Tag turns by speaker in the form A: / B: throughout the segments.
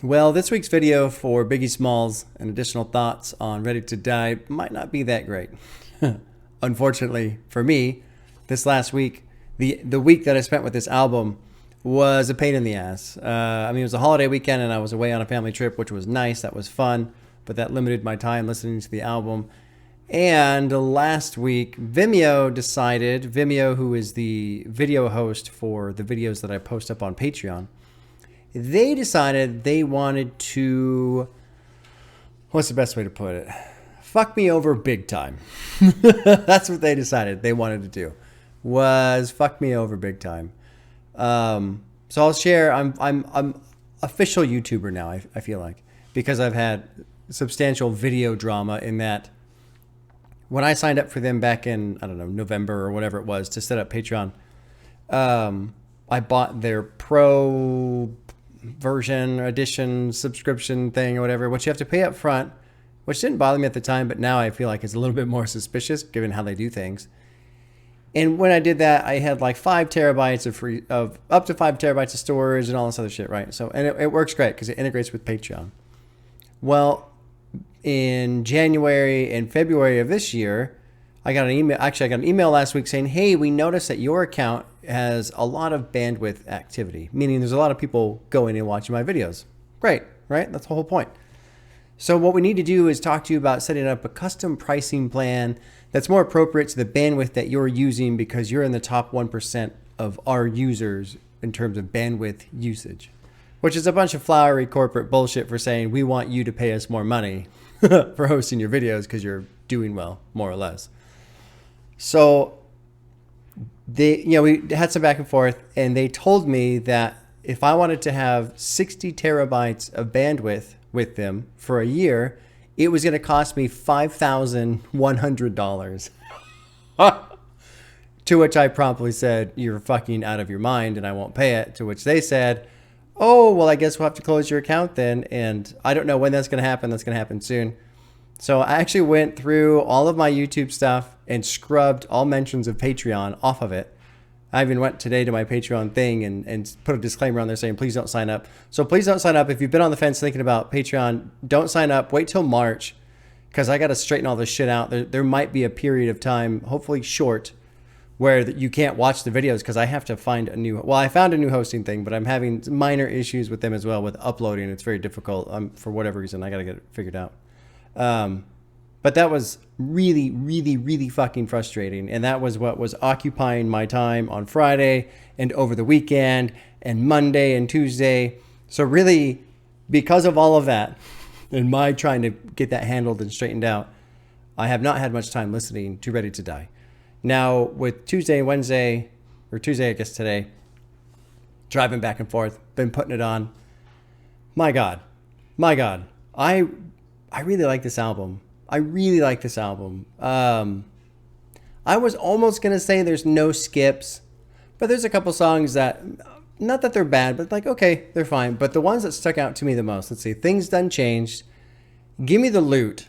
A: Well, this week's video for Biggie Smalls and additional thoughts on Ready to Die might not be that great. Unfortunately for me, this last week, the week that I spent with this album was a pain in the ass. I mean, it was a holiday weekend and I was away on a family trip, which was nice. That was fun, but that limited my time listening to the album. And last week, Vimeo, who is the video host for the videos that I post up on Patreon, they decided they wanted to, what's the best way to put it? Fuck me over big time. That's what they decided they wanted to do, was fuck me over big time. So I'll share, I'm official YouTuber now, I feel like, because I've had substantial video drama in that when I signed up for them back in, I don't know, November or whatever it was to set up Patreon, I bought their pro version, edition, subscription thing or whatever, which you have to pay up front, which didn't bother me at the time, but now I feel like it's a little bit more suspicious given how they do things. And when I did that, I had like 5 terabytes of up to 5 terabytes of storage and all this other shit, right? So, and it works great because it integrates with Patreon. Well, in January and February of this year, I got an email. Actually, I got an email last week saying, hey, we noticed that your account has a lot of bandwidth activity, meaning there's a lot of people going and watching my videos. Great, right? That's the whole point. So what we need to do is talk to you about setting up a custom pricing plan that's more appropriate to the bandwidth that you're using because you're in the top 1% of our users in terms of bandwidth usage, which is a bunch of flowery corporate bullshit for saying we want you to pay us more money for hosting your videos because you're doing well, more or less. So we had some back and forth, and they told me that if I wanted to have 60 terabytes of bandwidth with them for a year, it was going to cost me $5,100. To which I promptly said, you're fucking out of your mind and I won't pay it. To which they said, oh, well, I guess we'll have to close your account then. And I don't know when that's going to happen. That's going to happen soon. So I actually went through all of my YouTube stuff and scrubbed all mentions of Patreon off of it. I even went today to my Patreon thing and put a disclaimer on there saying, please don't sign up. So please don't sign up. If you've been on the fence thinking about Patreon, don't sign up. Wait till March because I got to straighten all this shit out. There might be a period of time, hopefully short, where you can't watch the videos because I have to find I found a new hosting thing, but I'm having minor issues with them as well with uploading. It's very difficult. For whatever reason, I got to get it figured out. But that was really, really, really fucking frustrating. And that was what was occupying my time on Friday and over the weekend and Monday and Tuesday. So really, because of all of that and my trying to get that handled and straightened out, I have not had much time listening to Ready to Die. Now, with Tuesday and Wednesday, or Tuesday, I guess today, driving back and forth, been putting it on. My God. I really like this album. I was almost going to say there's no skips, but there's a couple songs that, not that they're bad, but like, okay, they're fine. But the ones that stuck out to me the most, let's see, Things Done Changed, Gimme the Loot.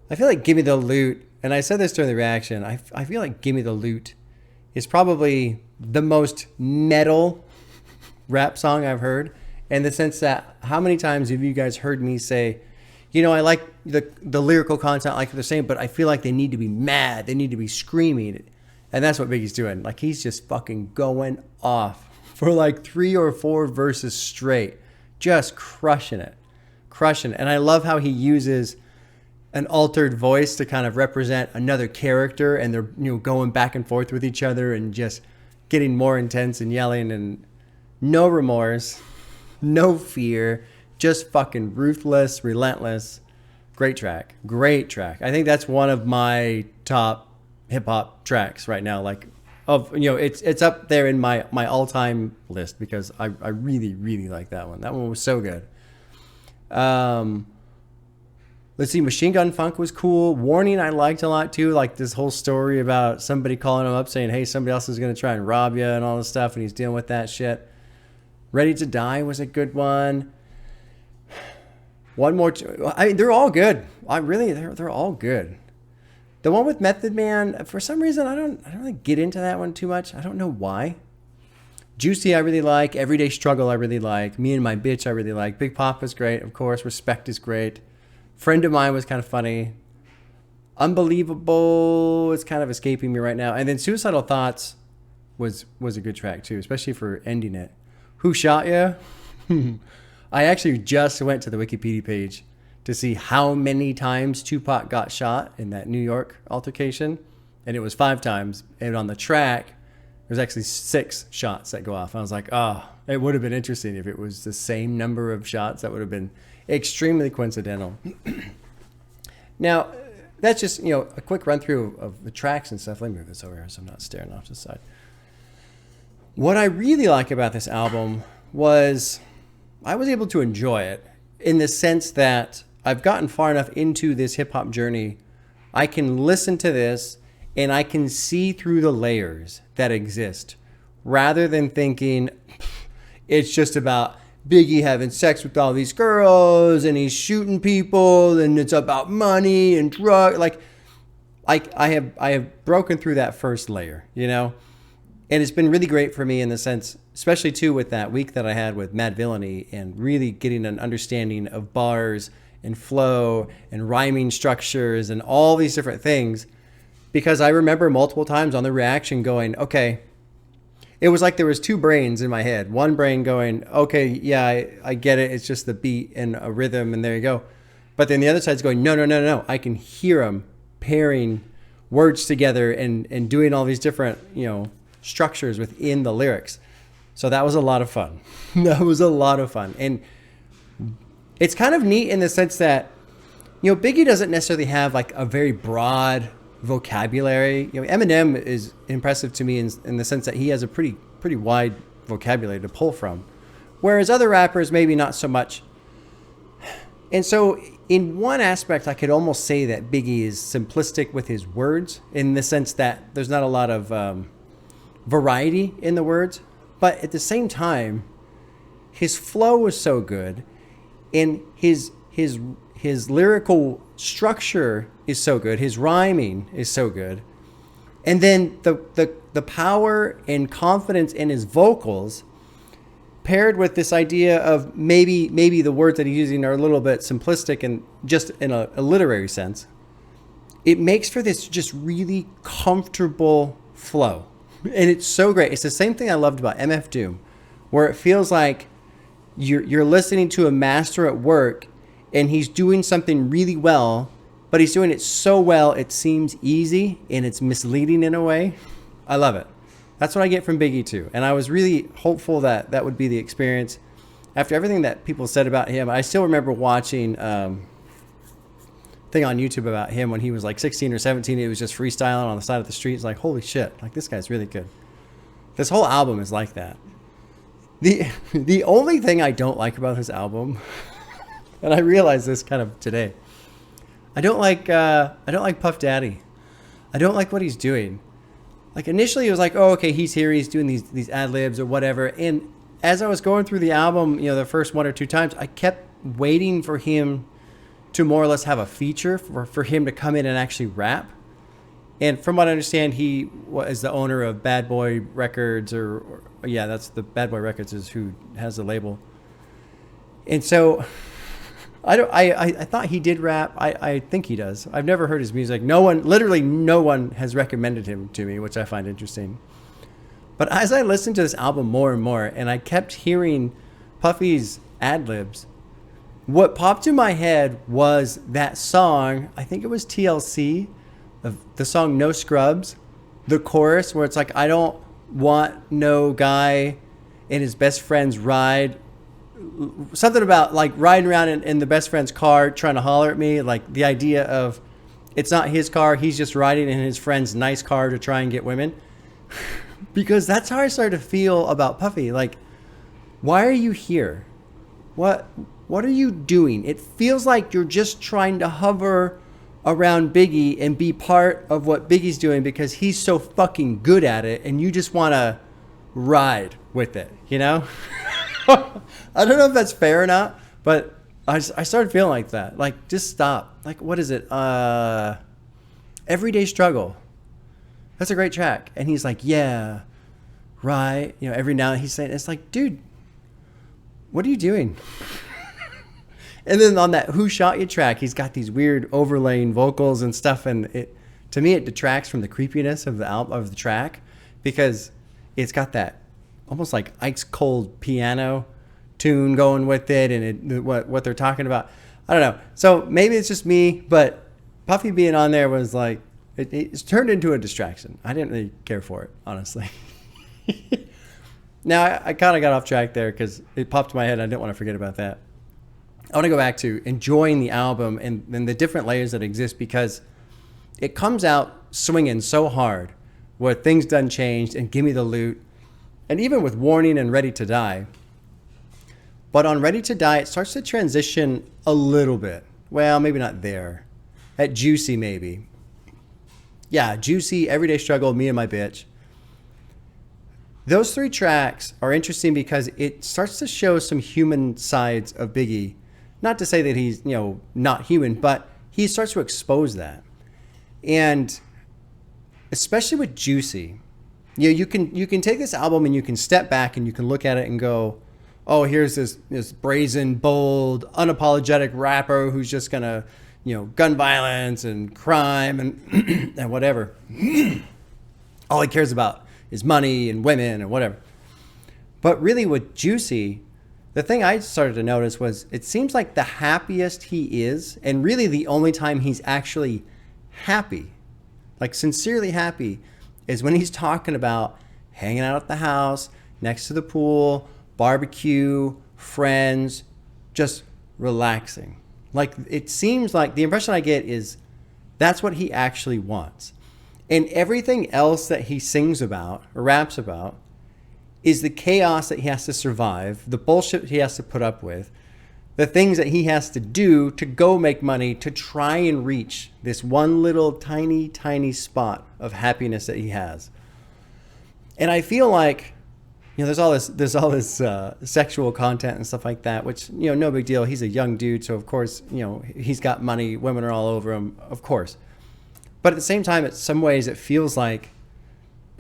A: I feel like Gimme the Loot, and I said this during the reaction, I feel like Gimme the Loot is probably the most metal rap song I've heard, in the sense that how many times have you guys heard me say, I like the lyrical content, like they're saying, but I feel like they need to be mad. They need to be screaming. And that's what Biggie's doing. Like, he's just fucking going off for like 3 or 4 verses straight, just crushing it. And I love how he uses an altered voice to kind of represent another character, and they're going back and forth with each other and just getting more intense and yelling, and no remorse, no fear. Just fucking ruthless, relentless. Great track. I think that's one of my top hip hop tracks right now. Like, it's up there in my all-time list because I really, really like that one. That one was so good. Let's see, Machine Gun Funk was cool. Warning I liked a lot too. Like this whole story about somebody calling him up saying, hey, somebody else is going to try and rob you and all this stuff, and he's dealing with that shit. Ready to Die was a good one. One more. I mean, they're all good. They're all good. The one with Method Man, for some reason, I don't really get into that one too much. I don't know why. Juicy I really like. Everyday Struggle I really like. Me and My Bitch I really like. Big Papa's great, of course. Respect is great. Friend of Mine was kind of funny. Unbelievable is kind of escaping me right now. And then Suicidal Thoughts was a good track too, especially for ending it. Who Shot Ya? I actually just went to the Wikipedia page to see how many times Tupac got shot in that New York altercation. And it was 5 times. And on the track, there's actually 6 shots that go off. I was like, oh, it would have been interesting if it was the same number of shots. That would have been extremely coincidental. Now, that's just, a quick run through of the tracks and stuff. Let me move this over here so I'm not staring off to the side. What I really like about this album was I was able to enjoy it in the sense that I've gotten far enough into this hip hop journey. I can listen to this and I can see through the layers that exist rather than thinking it's just about Biggie having sex with all these girls and he's shooting people and it's about money and drug. Like I have broken through that first layer, and it's been really great for me in the sense, especially too with that week that I had with Mad Villainy and really getting an understanding of bars and flow and rhyming structures and all these different things. Because I remember multiple times on the reaction going, okay, it was like there was 2 brains in my head. One brain going, okay, yeah, I get it. It's just the beat and a rhythm and there you go. But then the other side's going, no. I can hear them pairing words together and doing all these different, structures within the lyrics. So that was a lot of fun. That was a lot of fun. And it's kind of neat in the sense that, Biggie doesn't necessarily have like a very broad vocabulary. Eminem is impressive to me in the sense that he has a pretty wide vocabulary to pull from, whereas other rappers maybe not so much. And so in one aspect, I could almost say that Biggie is simplistic with his words in the sense that there's not a lot of variety in the words, but at the same time, his flow is so good and his lyrical structure is so good. His rhyming is so good. And then the power and confidence in his vocals paired with this idea of maybe the words that he's using are a little bit simplistic and just in a literary sense. It makes for this just really comfortable flow. And it's so great. It's the same thing I loved about MF Doom, where it feels like you're listening to a master at work and he's doing something really well, but he's doing it so well it seems easy and it's misleading in a way. I love it. That's what I get from Biggie too. And I was really hopeful that that would be the experience. After everything that people said about him, I still remember watching thing on YouTube about him when he was like 16 or 17. He was just freestyling on the side of the street. It's like, holy shit, like this guy's really good. This whole album is like that. The only thing I don't like about this album, and I realized this kind of today, I don't like Puff Daddy. I don't like what he's doing. Like initially it was like, oh, okay, he's here, he's doing these ad libs or whatever. And as I was going through the album, the first 1 or 2 times, I kept waiting for him to more or less have a feature for him to come in and actually rap. And from what I understand, he is the owner of Bad Boy Records, or yeah, that's the Bad Boy Records is who has the label. And so I thought he did rap. I think he does. I've never heard his music. Literally no one has recommended him to me, which I find interesting. But as I listened to this album more and more, and I kept hearing Puffy's ad-libs, what popped in my head was that song, I think it was TLC, the song No Scrubs, the chorus where it's like, I don't want no guy in his best friend's ride. Something about like riding around in the best friend's car trying to holler at me. Like the idea of it's not his car. He's just riding in his friend's nice car to try and get women. Because that's how I started to feel about Puffy. Like, why are you here? What are you doing? It feels like you're just trying to hover around Biggie and be part of what Biggie's doing because he's so fucking good at it and you just want to ride with it, I don't know if that's fair or not, but I started feeling like that. Like, just stop. Like, what is it? Everyday Struggle. That's a great track. And he's like, yeah, right. You know, every now and then he's saying, it's like, dude, what are you doing? And then on that Who Shot You track, he's got these weird overlaying vocals and stuff. And to me, it detracts from the creepiness of the album, of the track, because it's got that almost like ice cold piano tune going with it. And what they're talking about, I don't know. So maybe it's just me, but Puffy being on there was like, it's turned into a distraction. I didn't really care for it, honestly. Now, I kind of got off track there because it popped in my head. I didn't want to forget about that. I want to go back to enjoying the album and the different layers that exist, because it comes out swinging so hard where Things Done Changed and Gimme the Loot, and even with Warning and Ready to Die. But on Ready to Die, it starts to transition a little bit. Well, maybe not there. At Juicy, maybe. Yeah, Juicy, Everyday Struggle, Me and My Bitch. Those three tracks are interesting because it starts to show some human sides of Biggie. Not to say that he's, you know, not human, but he starts to expose that. And especially with Juicy, you know, you can take this album and you can step back and you can look at it and go, oh, here's this brazen, bold, unapologetic rapper who's just gonna, you know, gun violence and crime and and whatever. All he cares about is money and women and whatever. But really with Juicy, the thing I started to notice was it seems like the happiest he is, and really the only time he's actually happy, like sincerely happy, is when he's talking about hanging out at the house, next to the pool, barbecue, friends, just relaxing. Like, it seems like the impression I get is that's what he actually wants. And everything else that he sings about or raps about is the chaos that he has to survive, the bullshit he has to put up with, the things that he has to do to go make money to try and reach this one little tiny, tiny spot of happiness that he has. And I feel like, you know, there's all this sexual content and stuff like that, which, you know, no big deal. He's a young dude, so of course, you know, he's got money. Women are all over him, of course. But at the same time, in some ways, it feels like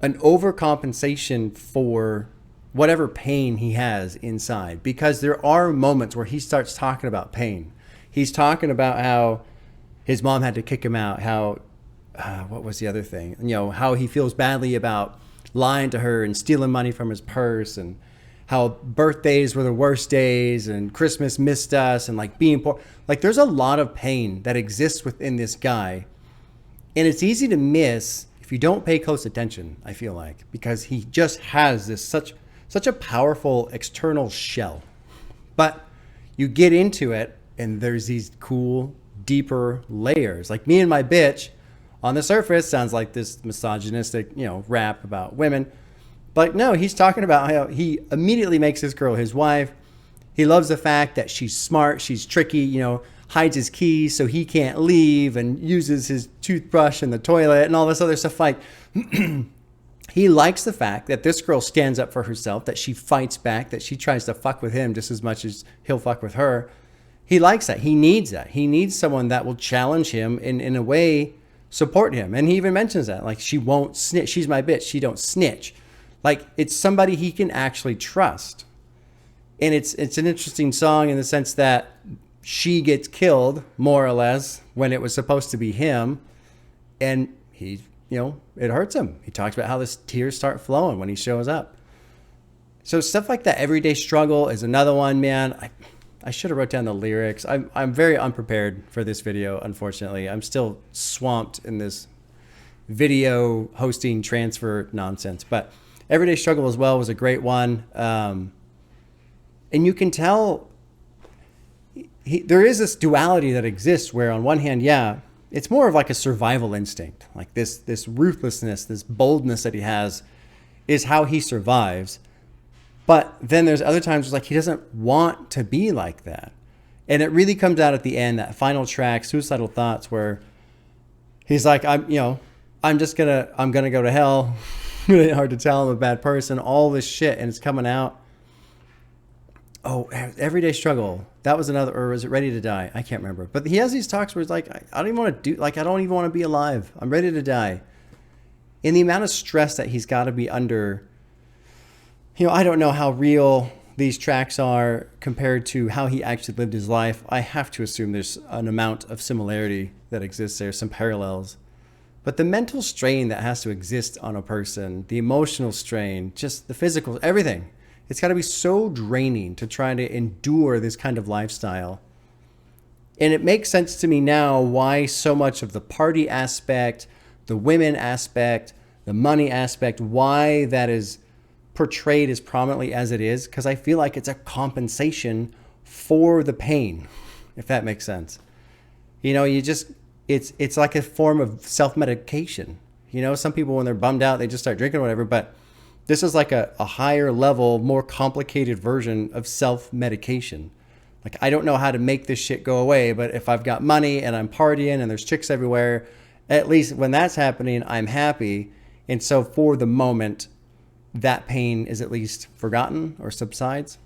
A: an overcompensation for whatever pain he has inside, because there are moments where he starts talking about pain. He's talking about how his mom had to kick him out, how what was the other thing? You know, how he feels badly about lying to her and stealing money from his purse, and how birthdays were the worst days and Christmas missed us, and like being poor. Like, there's a lot of pain that exists within this guy, and it's easy to miss if you don't pay close attention, I feel like, because he just has this such a powerful external shell. But you get into it and there's these cool, deeper layers. Like Me and My Bitch, on the surface, sounds like this misogynistic, you know, rap about women. But no, he's talking about how he immediately makes this girl his wife. He loves the fact that she's smart, she's tricky, you know, hides his keys so he can't leave, and uses his toothbrush in the toilet and all this other stuff. Like, he likes the fact that this girl stands up for herself, that she fights back, that she tries to fuck with him just as much as he'll fuck with her. He likes that. He needs that. He needs someone that will challenge him and, in a way, support him. And he even mentions that. Like, she won't snitch. She's my bitch. She don't snitch. Like, it's somebody he can actually trust. And it's an interesting song in the sense that she gets killed, more or less, when it was supposed to be him. And he, you know, it hurts him. He talks about how the tears start flowing when he shows up. So stuff like that. Everyday Struggle is another one, man. I should have wrote down the lyrics. I'm very unprepared for this video, unfortunately. I'm still swamped in this video hosting transfer nonsense. But Everyday Struggle as well was a great one. And you can tell there is this duality that exists where on one hand, yeah, it's more of like a survival instinct. Like this ruthlessness, this boldness that he has is how he survives. But then there's other times where like he doesn't want to be like that. And it really comes out at the end, that final track, Suicidal Thoughts, where he's like, I'm gonna go to hell. Really hard to tell, I'm a bad person, all this shit, and it's coming out. Oh, Everyday Struggle. That was another, or was it Ready to Die? I can't remember. But he has these talks where it's like, I don't even want to do, like, I don't even want to be alive. I'm ready to die. And the amount of stress that he's got to be under You know, I don't know how real these tracks are compared to how he actually lived his life. I have to assume there's an amount of similarity that exists there, some parallels. But the mental strain that has to exist on a person, the emotional strain, just the physical, everything. It's got to be so draining to try to endure this kind of lifestyle. And it makes sense to me now why so much of the party aspect, the women aspect, the money aspect, why that is portrayed as prominently as it is, because I feel like it's a compensation for the pain, if that makes sense. You know, it's like a form of self-medication. You know, some people when they're bummed out, they just start drinking or whatever, but this is like a higher level, more complicated version of self-medication. Like, I don't know how to make this shit go away, but if I've got money and I'm partying and there's chicks everywhere, at least when that's happening, I'm happy. And so for the moment, that pain is at least forgotten or subsides.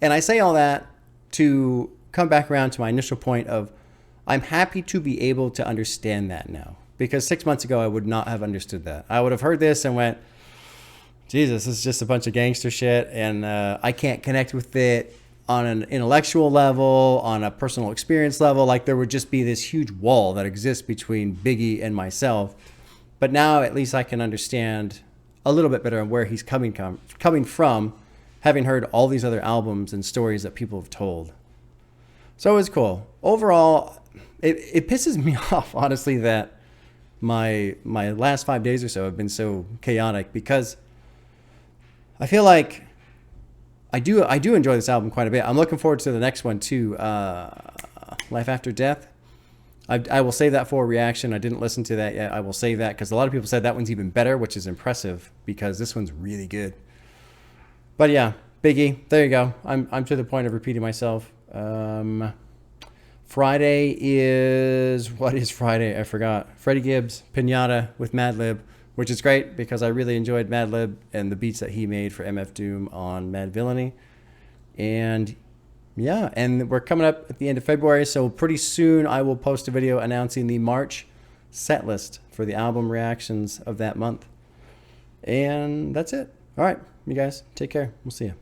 A: And I say all that to come back around to my initial point of I'm happy to be able to understand that now. Because 6 months ago, I would not have understood that. I would have heard this and went, Jesus, this is just a bunch of gangster shit. And I can't connect with it on an intellectual level, on a personal experience level. Like there would just be this huge wall that exists between Biggie and myself. But now at least I can understand a little bit better on where he's coming from, having heard all these other albums and stories that people have told. So it was cool. Overall, it pisses me off, honestly, that my last 5 days or so have been so chaotic, because I feel like I do enjoy this album quite a bit. I'm looking forward to the next one too, Life After Death. I will save that for a reaction. I didn't listen to that yet. I will save that because a lot of people said that one's even better, which is impressive because this one's really good. But yeah, Biggie, there you go. I'm to the point of repeating myself. Friday is, what is Friday? I forgot. Freddie Gibbs, Pinata with Madlib, which is great because I really enjoyed Madlib and the beats that he made for MF Doom on Mad Villainy. And yeah, and we're coming up at the end of February, so pretty soon I will post a video announcing the March set list for the album reactions of that month. And that's it. All right, you guys, take care. We'll see you.